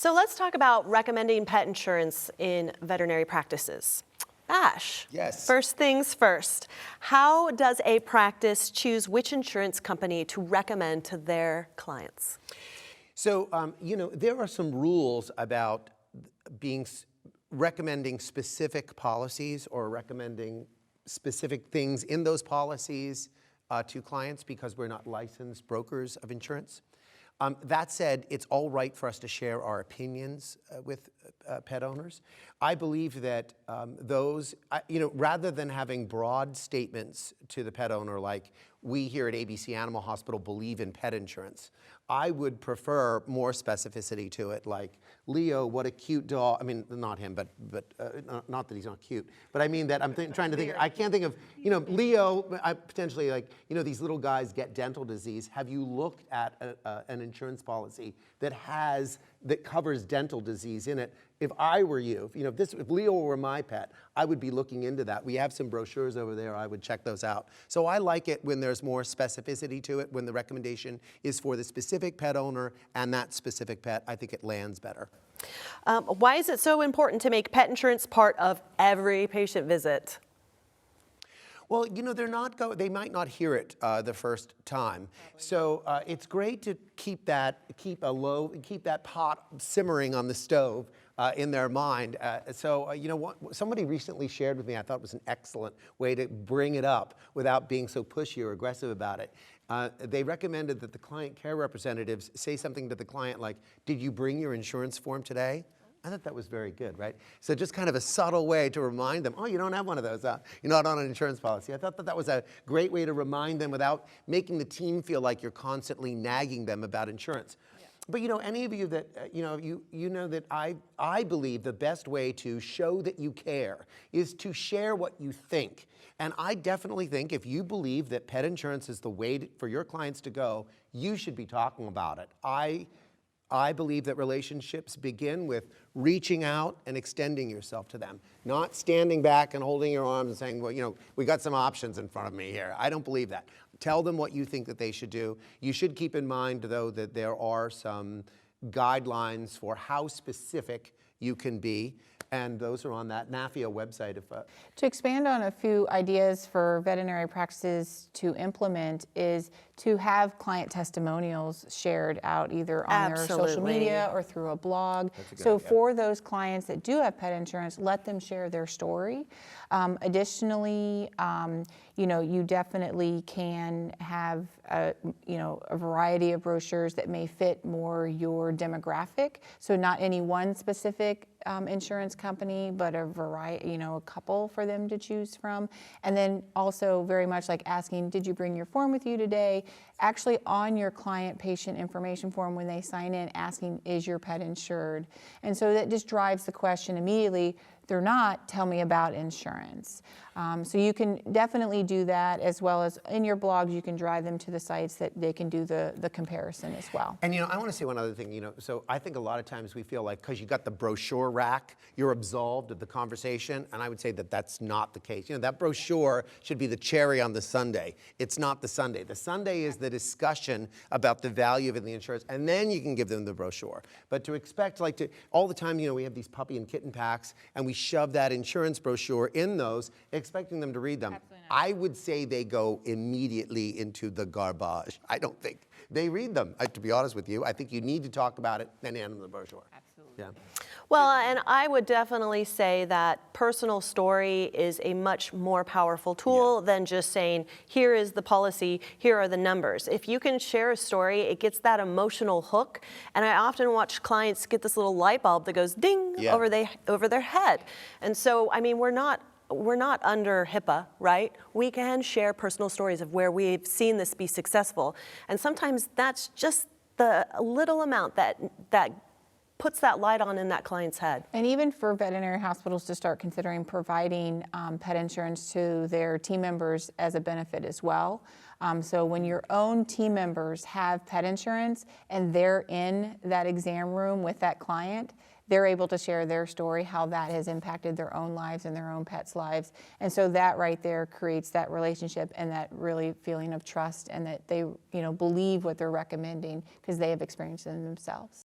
So let's talk about recommending pet insurance in veterinary practices. Ash, yes. First things first, how does a practice choose which insurance company to recommend to their clients? So, there are some rules about recommending specific policies or recommending specific things in those policies to clients because we're not licensed brokers of insurance. That said, it's all right for us to share our opinions with pet owners. I believe that rather than having broad statements to the pet owner like, we here at ABC Animal Hospital believe in pet insurance, I would prefer more specificity to it, like, Leo, what a cute dog. I mean, not him, but not that he's not cute, but I mean that I'm trying to think, I can't think of, Leo, potentially like, these little guys get dental disease. Have you looked at an insurance policy that covers dental disease in it? If I were you, if Leo were my pet, I would be looking into that. We have some brochures over there. I would check those out. So I like it when there's more specificity to it, when the recommendation is for the specific pet owner and that specific pet. I think it lands better. Why is it so important to make pet insurance part of every patient visit? Well, they might not hear it the first time. So it's great to keep that pot simmering on the stove in their mind. Somebody recently shared with me, I thought it was an excellent way to bring it up without being so pushy or aggressive about it. They recommended that the client care representatives say something to the client like, did you bring your insurance form today? I thought that was very good, right? So just kind of a subtle way to remind them, oh, you don't have one of those, you're not on an insurance policy. I thought that was a great way to remind them without making the team feel like you're constantly nagging them about insurance. Yeah. But any of you that, you know that I believe the best way to show that you care is to share what you think. And I definitely think if you believe that pet insurance is the way for your clients to go, you should be talking about it. I believe that relationships begin with reaching out and extending yourself to them, not standing back and holding your arms and saying, well, we got some options in front of me here. I don't believe that. Tell them what you think that they should do. You should keep in mind, though, that there are some guidelines for how specific you can be, and those are on that NAFIA website. To expand on a few ideas for veterinary practices to implement is to have client testimonials shared out either on their social media or through a blog. So for those clients that do have pet insurance, let them share their story. Additionally, you definitely can have a variety of brochures that may fit more your demographic. So not any one specific insurance company, but a variety, a couple for them to choose from. And then also very much like asking, did you bring your form with you today? Actually on your client patient information form when they sign in, asking, is your pet insured? And so that just drives the question immediately. They're not, tell me about insurance. So you can definitely do that, as well as in your blogs, you can drive them to the sites that they can do the comparison as well. And I want to say one other thing, so I think a lot of times we feel like because you got the brochure rack, you're absolved of the conversation, and I would say that that's not the case. That brochure should be the cherry on the sundae. It's not the sundae. The sundae is the discussion about the value of the insurance, and then you can give them the brochure. But to expect, all the time, we have these puppy and kitten packs, and we shove that insurance brochure in those, expecting them to read them. I would say they go immediately into the garbage. I don't think they read them, to be honest with you. I think you need to talk about it, then hand them the brochure. Absolutely. Yeah. Well, and I would definitely say that personal story is a much more powerful tool than just saying, here is the policy, here are the numbers. If you can share a story, it gets that emotional hook. And I often watch clients get this little light bulb that goes ding over their head. And so, I mean, we're not under HIPAA, right? We can share personal stories of where we've seen this be successful. And sometimes that's just the little amount that puts that light on in that client's head. And even for veterinary hospitals to start considering providing pet insurance to their team members as a benefit as well. So when your own team members have pet insurance and they're in that exam room with that client, they're able to share their story, how that has impacted their own lives and their own pets' lives. And so that right there creates that relationship and that really feeling of trust, and that they believe what they're recommending because they have experienced it themselves.